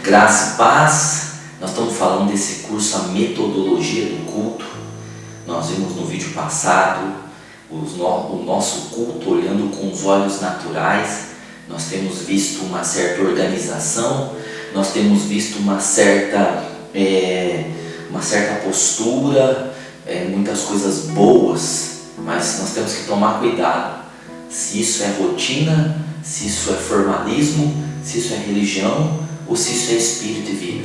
Graça e paz. Nós estamos falando desse curso, a metodologia do culto. Nós vimos no vídeo passado o nosso culto olhando com os olhos naturais. Nós temos visto uma certa organização, nós temos visto uma certa postura, muitas coisas boas, mas nós temos que tomar cuidado se isso é rotina, se isso é formalismo, se isso é religião ou se isso é espírito e vida.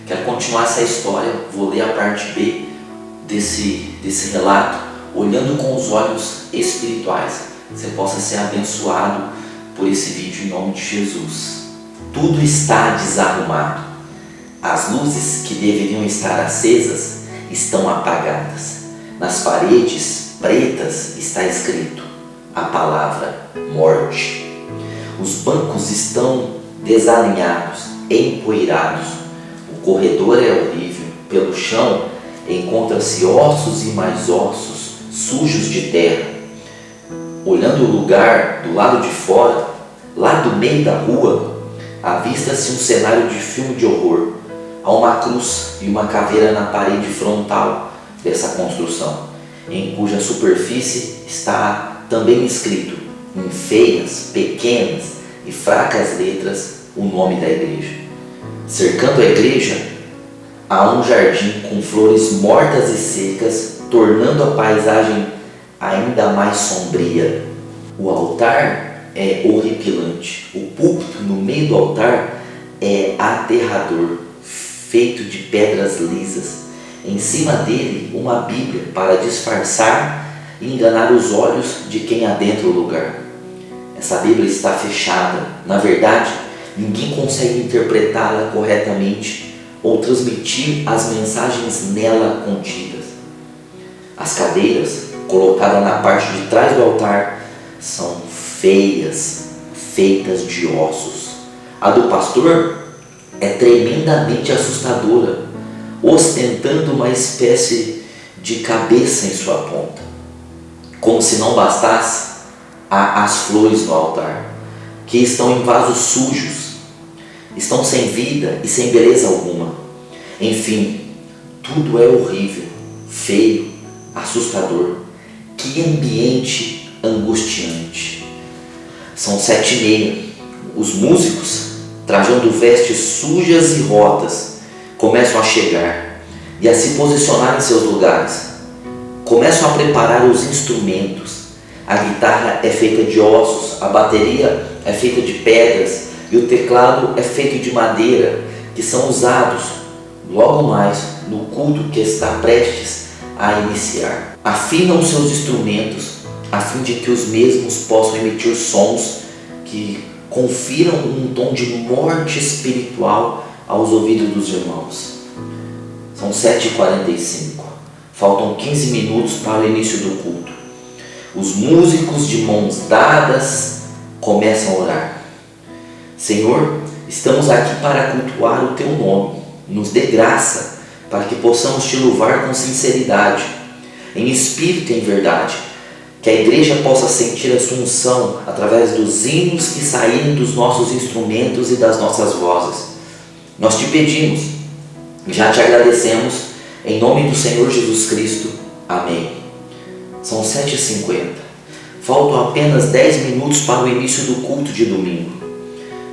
Quero continuar essa história, vou ler a parte B desse relato, olhando com os olhos espirituais. Você possa ser abençoado por esse vídeo em nome de Jesus. Tudo está desarrumado. As luzes que deveriam estar acesas estão apagadas. Nas paredes pretas está escrito a palavra morte. Os bancos estão desalinhados, empoeirados. O corredor é horrível. Pelo chão encontram-se ossos e mais ossos, sujos de terra. Olhando o lugar do lado de fora, lá do meio da rua, avista-se um cenário de filme de horror. Há uma cruz e uma caveira na parede frontal dessa construção, em cuja superfície está também escrito, em feias, pequenas e fracas letras, o nome da igreja. Cercando a igreja, há um jardim com flores mortas e secas, tornando a paisagem ainda mais sombria. O altar é horripilante. O púlpito no meio do altar é aterrador, feito de pedras lisas. Em cima dele, uma Bíblia para disfarçar e enganar os olhos de quem adentra o lugar. Essa Bíblia está fechada. Na verdade, ninguém consegue interpretá-la corretamente ou transmitir as mensagens nela contidas. As cadeiras, colocadas na parte de trás do altar, são feias, feitas de ossos. A do pastor é tremendamente assustadora, ostentando uma espécie de cabeça em sua ponta. Como se não bastasse, há as flores no altar, que estão em vasos sujos, estão sem vida e sem beleza alguma. Enfim, tudo é horrível, feio, assustador. Que ambiente angustiante. São 7h30. Os músicos, trajando vestes sujas e rotas, começam a chegar e a se posicionar em seus lugares. Começam a preparar os instrumentos. A guitarra é feita de ossos, a bateria é feita de pedras e o teclado é feito de madeira, que são usados logo mais no culto que está prestes a iniciar. Afinam seus instrumentos a fim de que os mesmos possam emitir sons que confiram um tom de morte espiritual aos ouvidos dos irmãos. São 7h45. Faltam 15 minutos para o início do culto. Os músicos de mãos dadas começam a orar. Senhor, estamos aqui para cultuar o Teu nome. Nos dê graça para que possamos Te louvar com sinceridade, em espírito e em verdade. Que a igreja possa sentir a Sua unção através dos hinos que saírem dos nossos instrumentos e das nossas vozes. Nós Te pedimos, já Te agradecemos, em nome do Senhor Jesus Cristo. Amém. São 7h50. Faltam apenas 10 minutos para o início do culto de domingo.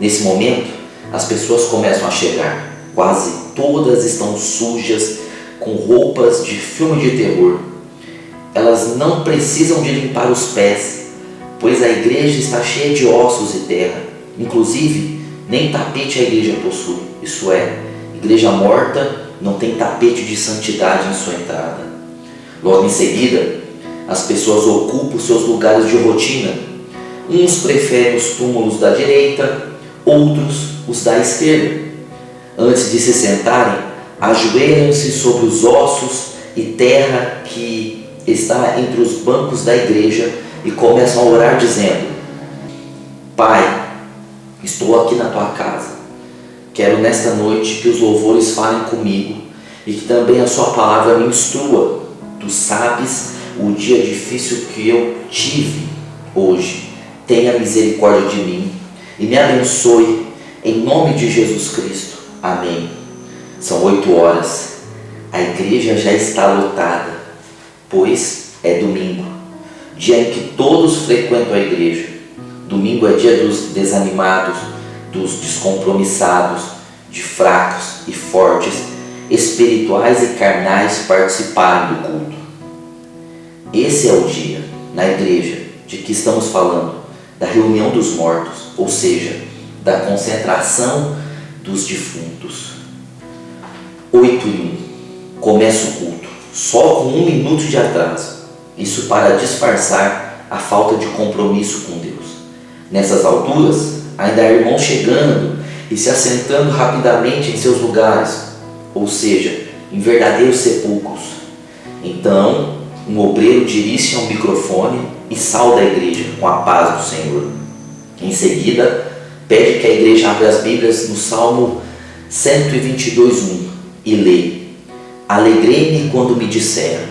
Nesse momento, as pessoas começam a chegar. Quase todas estão sujas, com roupas de filme de terror. Elas não precisam de limpar os pés, pois a igreja está cheia de ossos e terra. Inclusive, nem tapete a igreja possui. Isso é, igreja morta não tem tapete de santidade em sua entrada. Logo em seguida, as pessoas ocupam seus lugares de rotina. Uns preferem os túmulos da direita, outros os da esquerda. Antes de se sentarem, ajoelham-se sobre os ossos e terra que está entre os bancos da igreja e começam a orar dizendo: Pai, estou aqui na Tua casa. Quero nesta noite que os louvores falem comigo e que também a Sua palavra me instrua. Tu sabes o dia difícil que eu tive hoje. Tenha misericórdia de mim e me abençoe em nome de Jesus Cristo. Amém. São 8 horas. A igreja já está lotada, pois é domingo, dia em que todos frequentam a igreja. Domingo é dia dos desanimados, dos descompromissados, de fracos e fortes, espirituais e carnais participarem do culto. Esse é o dia, na igreja, de que estamos falando, da reunião dos mortos, ou seja, da concentração dos defuntos. 8h01, começa o culto, só com 1 minuto de atraso, isso para disfarçar a falta de compromisso com Deus. Nessas alturas, ainda há irmãos chegando e se assentando rapidamente em seus lugares, ou seja, em verdadeiros sepulcros. Então, um obreiro dirige-se ao microfone e sauda a igreja com a paz do Senhor. Em seguida, pede que a igreja abra as Bíblias no Salmo 122:1 e lê: Alegrei-me quando me disseram,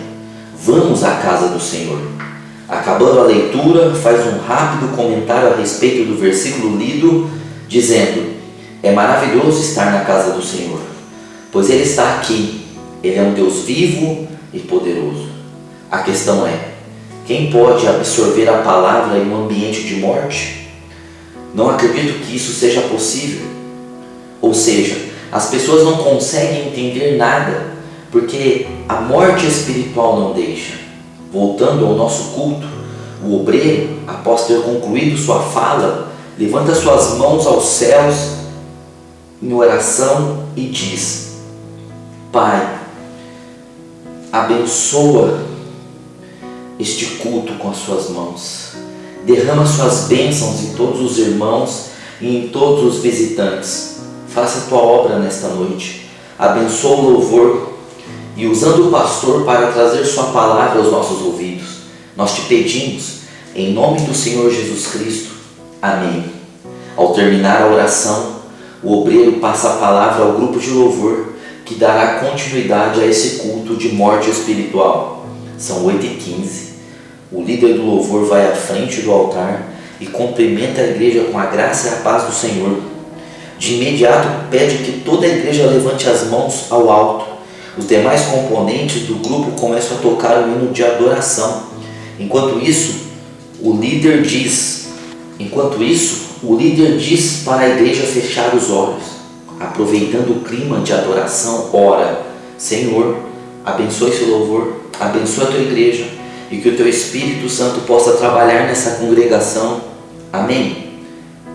vamos à casa do Senhor. Acabando a leitura, faz um rápido comentário a respeito do versículo lido, dizendo: é maravilhoso estar na casa do Senhor, pois Ele está aqui. Ele é um Deus vivo e poderoso. A questão é: quem pode absorver a palavra em um ambiente de morte? Não acredito que isso seja possível. Ou seja, as pessoas não conseguem entender nada, porque a morte espiritual não deixa. Voltando ao nosso culto, o obreiro, após ter concluído sua fala, levanta suas mãos aos céus em oração e diz: Pai, abençoa este culto com as suas mãos. Derrama suas bênçãos em todos os irmãos e em todos os visitantes. Faça a tua obra nesta noite. Abençoa o louvor e usando o pastor para trazer sua palavra aos nossos ouvidos. Nós te pedimos, em nome do Senhor Jesus Cristo. Amém. Ao terminar a oração, o obreiro passa a palavra ao grupo de louvor, que dará continuidade a esse culto de morte espiritual. São 8h15. O líder do louvor vai à frente do altar e cumprimenta a igreja com a graça e a paz do Senhor. De imediato pede que toda a igreja levante as mãos ao alto. Os demais componentes do grupo começam a tocar o hino de adoração. Enquanto isso, o líder diz para a igreja fechar os olhos. Aproveitando o clima de adoração, ora: Senhor, abençoe esse louvor, abençoe a tua igreja e que o teu Espírito Santo possa trabalhar nessa congregação. Amém.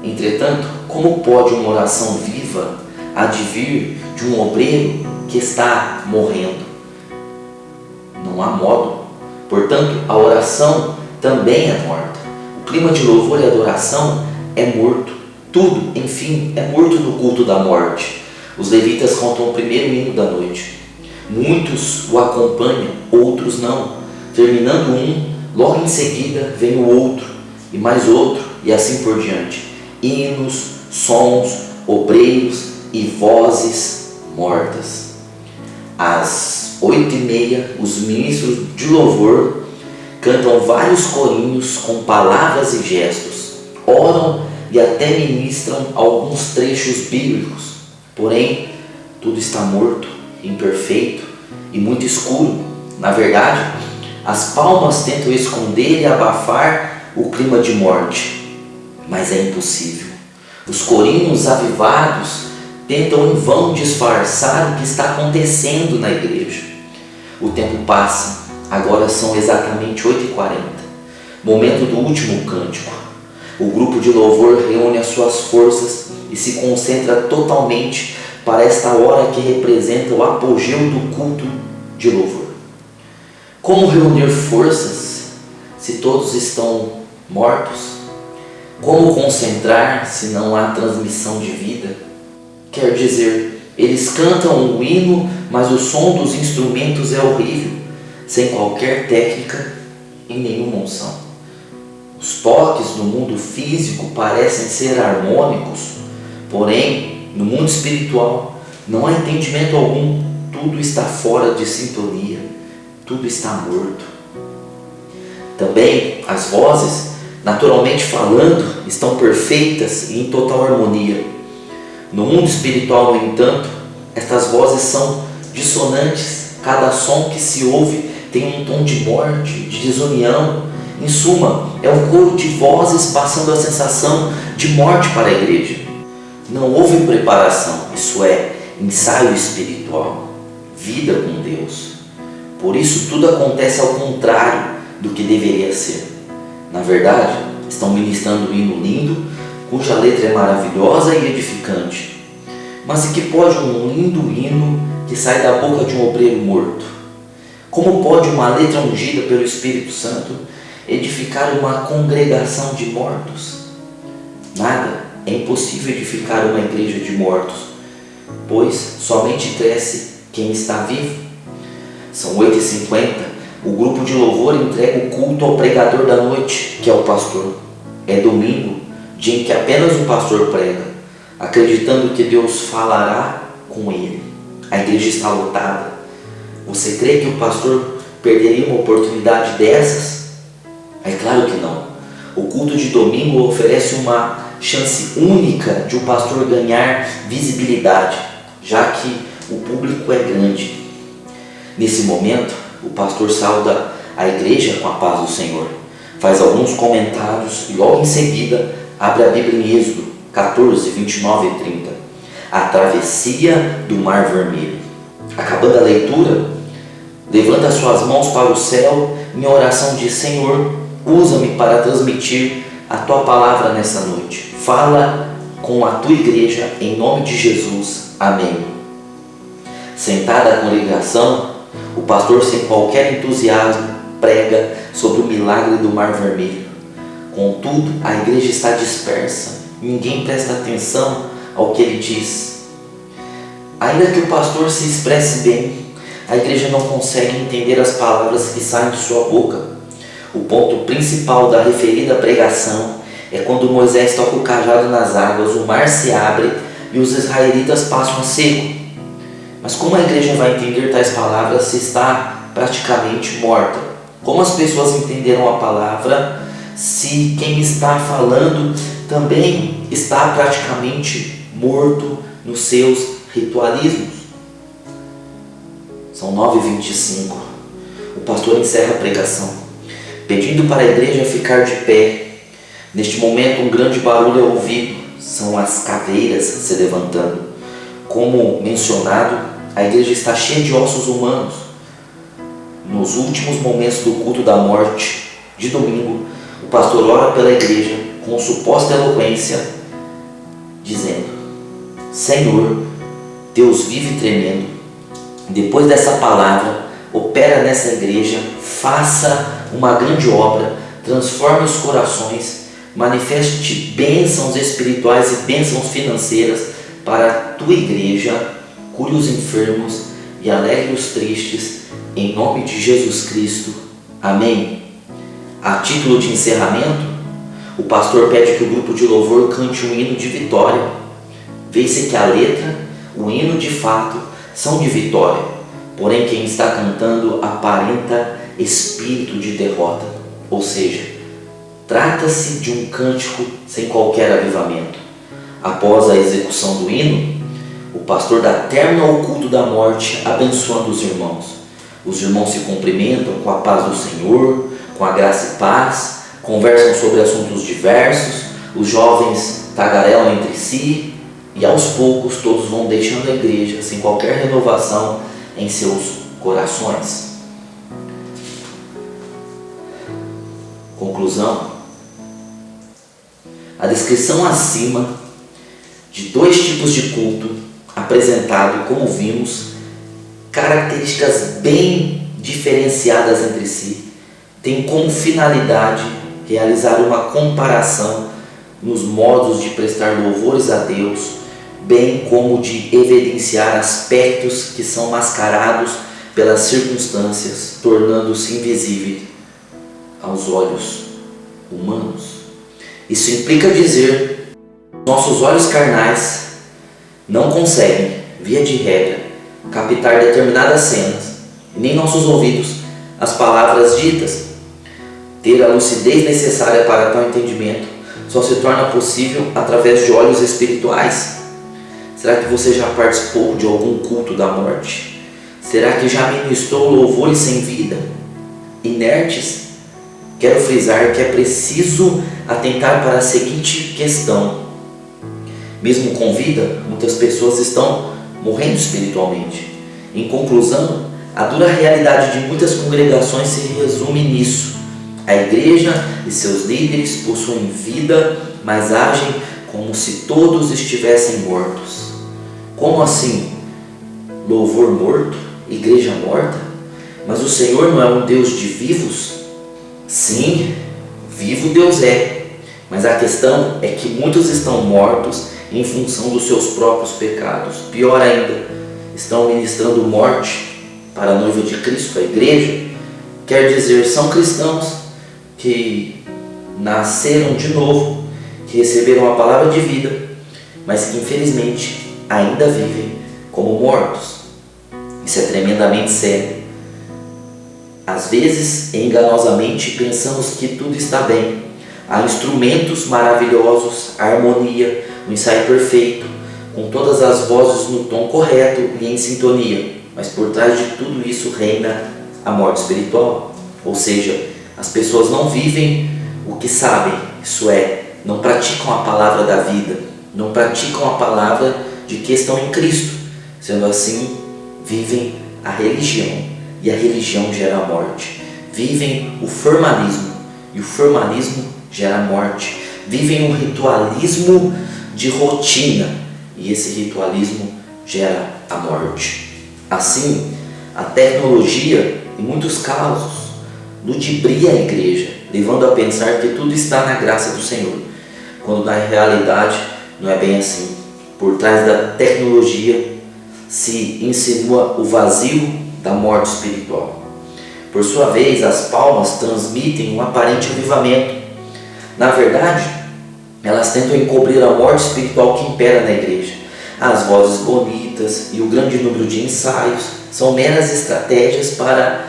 Entretanto, como pode uma oração viva advir de um obreiro que está morrendo? Não há modo. Portanto, a oração também é morta. O clima de louvor e adoração é morto. Tudo, enfim, é morto no culto da morte. Os levitas cantam o primeiro hino da noite. Muitos o acompanham, outros não. Terminando um, logo em seguida vem o outro, e mais outro, e assim por diante. Hinos, sons, obreiros e vozes mortas. Às 8h30, os ministros de louvor cantam vários corinhos com palavras e gestos, oram e até ministram alguns trechos bíblicos. Porém, tudo está morto, imperfeito e muito escuro. Na verdade, as palmas tentam esconder e abafar o clima de morte, mas é impossível. Os corinhos avivados tentam em vão disfarçar o que está acontecendo na igreja. O tempo passa, agora são exatamente 8h40, momento do último cântico. O grupo de louvor reúne as suas forças e se concentra totalmente para esta hora que representa o apogeu do culto de louvor. Como reunir forças se todos estão mortos? Como concentrar se não há transmissão de vida? Quer dizer, eles cantam o hino, mas o som dos instrumentos é horrível, sem qualquer técnica e nenhuma unção. Os toques no mundo físico parecem ser harmônicos, porém, no mundo espiritual, não há entendimento algum, tudo está fora de sintonia, tudo está morto. Também as vozes, naturalmente falando, estão perfeitas e em total harmonia. No mundo espiritual, no entanto, estas vozes são dissonantes. Cada som que se ouve tem um tom de morte, de desunião. Em suma, é um coro de vozes passando a sensação de morte para a igreja. Não houve preparação, isso é, ensaio espiritual, vida com Deus. Por isso tudo acontece ao contrário do que deveria ser. Na verdade, estão ministrando um hino lindo, cuja letra é maravilhosa e edificante. Mas e que pode um lindo hino que sai da boca de um obreiro morto? Como pode uma letra ungida pelo Espírito Santo edificar uma congregação de mortos? Nada, é impossível edificar uma igreja de mortos, pois somente cresce quem está vivo. São 8h50, o grupo de louvor entrega o culto ao pregador da noite, que é o pastor. É domingo, dia em que apenas o pastor prega, acreditando que Deus falará com ele. A igreja está lotada. Você crê que o pastor perderia uma oportunidade dessas? É claro que não. O culto de domingo oferece uma chance única de o pastor ganhar visibilidade, já que o público é grande. Nesse momento, o pastor sauda a igreja com a paz do Senhor, faz alguns comentários e logo em seguida abre a Bíblia em Êxodo 14, 29 e 30. A travessia do Mar Vermelho. Acabando a leitura, levanta suas mãos para o céu em oração diz: Senhor, usa-me para transmitir a Tua palavra nessa noite. Fala com a Tua igreja em nome de Jesus. Amém. Sentada a congregação, o pastor, sem qualquer entusiasmo, prega sobre o milagre do Mar Vermelho. Contudo, a igreja está dispersa. Ninguém presta atenção ao que ele diz. Ainda que o pastor se expresse bem, a igreja não consegue entender as palavras que saem de sua boca. O ponto principal da referida pregação é quando Moisés toca o cajado nas águas, o mar se abre e os israelitas passam a seco. Mas como a igreja vai entender tais palavras se está praticamente morta? Como as pessoas entenderam a palavra se quem está falando também está praticamente morto nos seus ritualismos? São 9h25. O pastor encerra a pregação, pedindo para a igreja ficar de pé. Neste momento, um grande barulho é ouvido. São as caveiras se levantando. Como mencionado, a igreja está cheia de ossos humanos. Nos últimos momentos do culto da morte de domingo, o pastor ora pela igreja com suposta eloquência, dizendo: Senhor, Deus vive tremendo. Depois dessa palavra, opera nessa igreja, faça uma grande obra, transforme os corações, manifeste bênçãos espirituais e bênçãos financeiras para a tua igreja, cure os enfermos e alegre os tristes, em nome de Jesus Cristo. Amém. A título de encerramento, o pastor pede que o grupo de louvor cante um hino de vitória. Vê-se que a letra, o hino de fato, são de vitória, porém quem está cantando aparenta espírito de derrota, ou seja, trata-se de um cântico sem qualquer avivamento. Após a execução do hino, o pastor dá término ao culto da morte, abençoando os irmãos. Os irmãos se cumprimentam com a paz do Senhor, com a graça e paz, conversam sobre assuntos diversos, os jovens tagarelam entre si e aos poucos todos vão deixando a igreja sem qualquer renovação em seus corações. Conclusão: a descrição acima de dois tipos de culto apresentado, como vimos, características bem diferenciadas entre si, tem como finalidade realizar uma comparação nos modos de prestar louvores a Deus, bem como de evidenciar aspectos que são mascarados pelas circunstâncias, tornando-se invisíveis aos olhos humanos. Isso implica dizer que nossos olhos carnais não conseguem, via de regra, captar determinadas cenas, e nem nossos ouvidos as palavras ditas. Ter a lucidez necessária para tal entendimento só se torna possível através de olhos espirituais. Será que você já participou de algum culto da morte? Será que já ministrou louvores sem vida, inertes? Quero frisar que é preciso atentar para a seguinte questão. Mesmo com vida, muitas pessoas estão morrendo espiritualmente. Em conclusão, a dura realidade de muitas congregações se resume nisso. A igreja e seus líderes possuem vida, mas agem como se todos estivessem mortos. Como assim? Louvor morto? Igreja morta? Mas o Senhor não é um Deus de vivos? Sim, vivo Deus é. Mas a questão é que muitos estão mortos em função dos seus próprios pecados. Pior ainda, estão ministrando morte para a noiva de Cristo, a igreja. Quer dizer, são cristãos que nasceram de novo, que receberam a palavra de vida, mas que infelizmente ainda vivem como mortos. Isso é tremendamente sério. Às vezes, enganosamente, pensamos que tudo está bem. Há instrumentos maravilhosos, a harmonia, o ensaio perfeito, com todas as vozes no tom correto e em sintonia. Mas por trás de tudo isso reina a morte espiritual. Ou seja, as pessoas não vivem o que sabem, isso é, não praticam a palavra da vida, não praticam a palavra de que estão em Cristo. Sendo assim, vivem a religião, e a religião gera a morte. Vivem o formalismo, e o formalismo gera a morte. Vivem um ritualismo de rotina, e esse ritualismo gera a morte. Assim, a tecnologia, em muitos casos, ludibria a igreja, levando a pensar que tudo está na graça do Senhor, quando na realidade não é bem assim. Por trás da tecnologia se insinua o vazio da morte espiritual. Por sua vez, as palmas transmitem um aparente avivamento. Na verdade, elas tentam encobrir a morte espiritual que impera na igreja. As vozes bonitas e o grande número de ensaios são meras estratégias para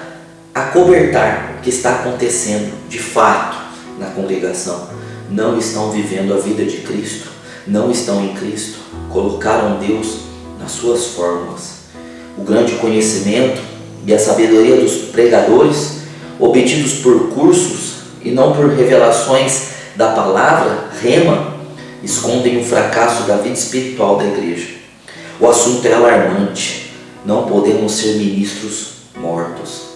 acobertar o que está acontecendo de fato na congregação. Não estão vivendo a vida de Cristo, não estão em Cristo, colocaram Deus nas suas fórmulas. O grande conhecimento e a sabedoria dos pregadores, obtidos por cursos e não por revelações da palavra, rema, escondem o fracasso da vida espiritual da igreja. O assunto é alarmante. Não podemos ser ministros mortos.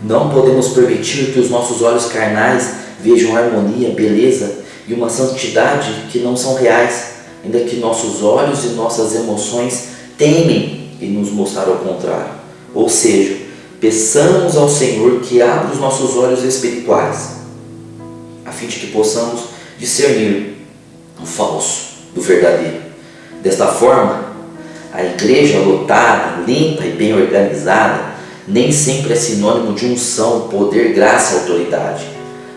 Não podemos permitir que os nossos olhos carnais vejam harmonia, beleza e uma santidade que não são reais, ainda que nossos olhos e nossas emoções temem em nos mostrar ao contrário. Ou seja, peçamos ao Senhor que abra os nossos olhos espirituais, a fim de que possamos discernir o falso do verdadeiro. Desta forma, a igreja lotada, limpa e bem organizada nem sempre é sinônimo de unção, poder, graça e autoridade.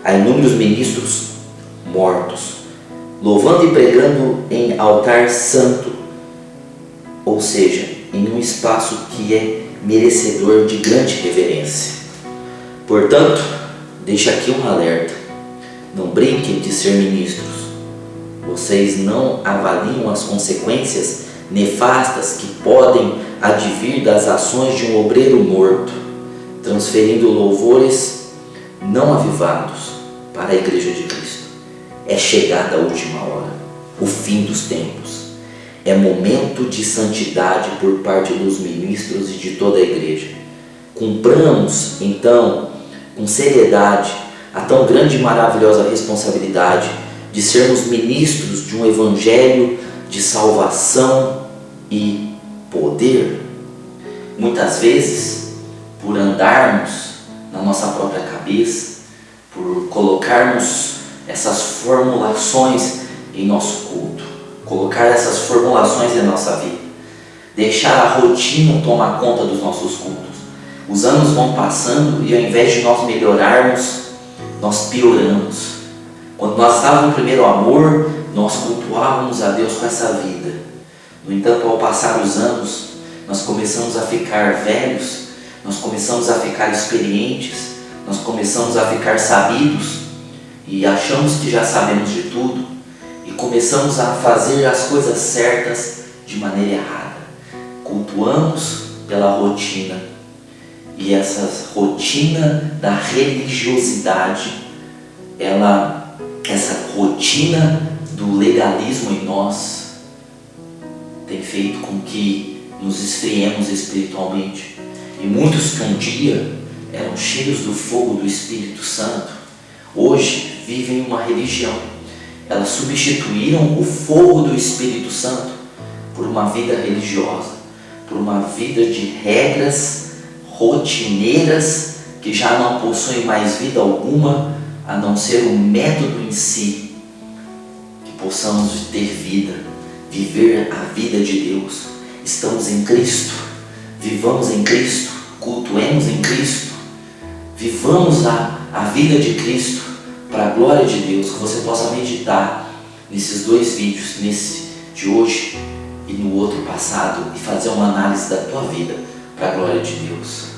Há inúmeros ministros mortos, louvando e pregando em altar santo, ou seja, em um espaço que é merecedor de grande reverência. Portanto, deixo aqui um alerta: não brinquem de ser ministros. Vocês não avaliam as consequências nefastas que podem advir das ações de um obreiro morto, transferindo louvores não avivados para a igreja de Cristo. É chegada a última hora, o fim dos tempos. É momento de santidade por parte dos ministros e de toda a igreja. Cumpramos, então, com seriedade, a tão grande e maravilhosa responsabilidade de sermos ministros de um evangelho de salvação e poder. Muitas vezes, por andarmos na nossa própria cabeça, por colocarmos essas formulações em nosso culto, colocar essas formulações em nossa vida, deixar a rotina tomar conta dos nossos cultos. Os anos vão passando e ao invés de nós melhorarmos, nós pioramos. Quando nós estávamos no primeiro amor, nós cultuávamos a Deus com essa vida. No entanto, ao passar os anos, nós começamos a ficar velhos, nós começamos a ficar experientes, nós começamos a ficar sabidos e achamos que já sabemos de tudo e começamos a fazer as coisas certas de maneira errada. Cultuamos pela rotina. E essa rotina da religiosidade, essa rotina do legalismo em nós, tem feito com que nos esfriemos espiritualmente. E muitos que um dia eram cheios do fogo do Espírito Santo, hoje vivem uma religião. Elas substituíram o fogo do Espírito Santo por uma vida religiosa, por uma vida de regras rotineiras que já não possuem mais vida alguma a não ser o método em si. Que possamos ter vida, viver a vida de Deus. Estamos em Cristo, vivamos em Cristo, cultuemos em Cristo, vivamos a vida de Cristo para a glória de Deus. Que você possa meditar nesses 2 vídeos, nesse de hoje e no outro passado, e fazer uma análise da tua vida para a glória de Deus.